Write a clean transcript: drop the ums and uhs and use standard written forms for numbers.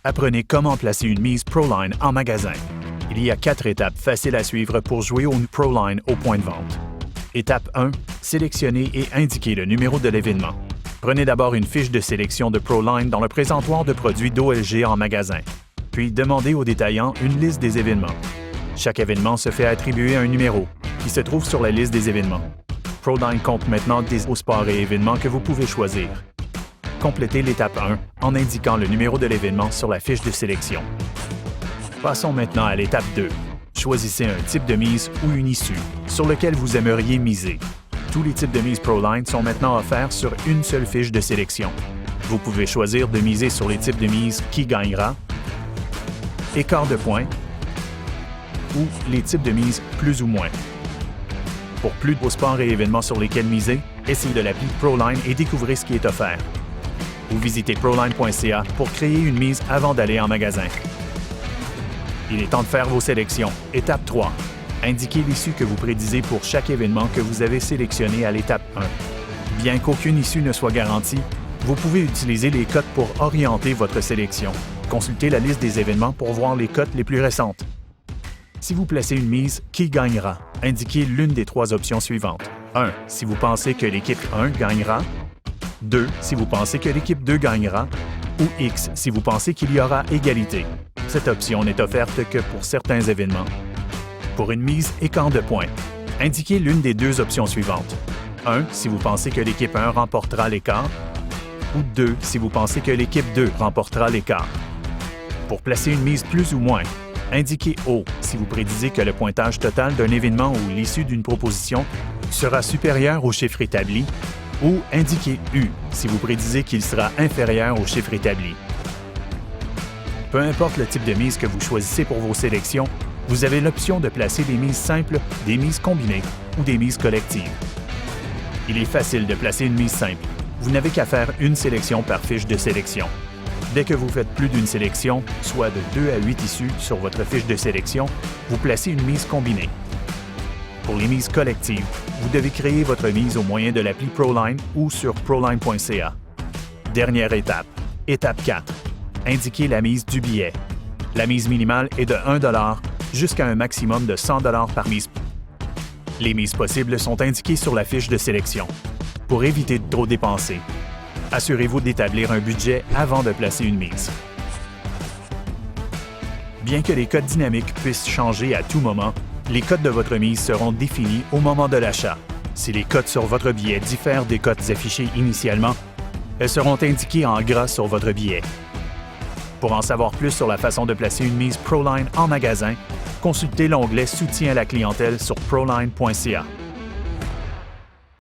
Apprenez comment placer une mise Proline en magasin. Il y a 4 étapes faciles à suivre pour jouer au Proline au point de vente. Étape 1. Sélectionnez et indiquez le numéro de l'événement. Prenez d'abord une fiche de sélection de Proline dans le présentoir de produits d'OLG en magasin. Puis demandez au détaillant une liste des événements. Chaque événement se fait attribuer un numéro qui se trouve sur la liste des événements. Proline compte maintenant des sports et événements que vous pouvez choisir. Complétez l'étape 1 en indiquant le numéro de l'événement sur la fiche de sélection. Passons maintenant à l'étape 2. Choisissez un type de mise ou une issue sur lequel vous aimeriez miser. Tous les types de mise Proline sont maintenant offerts sur une seule fiche de sélection. Vous pouvez choisir de miser sur les types de mise qui gagnera, écart de points ou les types de mise plus ou moins. Pour plus de sports et événements sur lesquels miser, essayez de l'appli Proline et découvrez ce qui est offert. Ou visitez proline.ca pour créer une mise avant d'aller en magasin. Il est temps de faire vos sélections. Étape 3. Indiquez l'issue que vous prédisez pour chaque événement que vous avez sélectionné à l'étape 1. Bien qu'aucune issue ne soit garantie, vous pouvez utiliser les cotes pour orienter votre sélection. Consultez la liste des événements pour voir les cotes les plus récentes. Si vous placez une mise qui gagnera, indiquez l'une des 3 options suivantes. 1. Si vous pensez que l'équipe 1 gagnera. 2. Si vous pensez que l'équipe 2 gagnera. Ou X si vous pensez qu'il y aura égalité. Cette option n'est offerte que pour certains événements. Pour une mise écart de points, indiquez l'une des 2 options suivantes. 1. Si vous pensez que l'équipe 1 remportera l'écart. Ou 2. Si vous pensez que l'équipe 2 remportera l'écart. Pour placer une mise plus ou moins, indiquez O si vous prédisez que le pointage total d'un événement ou l'issue d'une proposition sera supérieur au chiffre établi, ou indiquez U si vous prédisez qu'il sera inférieur au chiffre établi. Peu importe le type de mise que vous choisissez pour vos sélections, vous avez l'option de placer des mises simples, des mises combinées ou des mises collectives. Il est facile de placer une mise simple. Vous n'avez qu'à faire une sélection par fiche de sélection. Dès que vous faites plus d'une sélection, soit de 2 à 8 issues sur votre fiche de sélection, vous placez une mise combinée. Pour les mises collectives, vous devez créer votre mise au moyen de l'appli Proline ou sur proline.ca. Dernière étape. Étape 4. Indiquez la mise du billet. La mise minimale est de 1 $ jusqu'à un maximum de 100 $ par mise. Les mises possibles sont indiquées sur la fiche de sélection. Pour éviter de trop dépenser, assurez-vous d'établir un budget avant de placer une mise. Bien que les cotes dynamiques puissent changer à tout moment, les cotes de votre mise seront définies au moment de l'achat. Si les cotes sur votre billet diffèrent des cotes affichées initialement, elles seront indiquées en gras sur votre billet. Pour en savoir plus sur la façon de placer une mise Proline en magasin, consultez l'onglet Soutien à la clientèle sur proline.ca.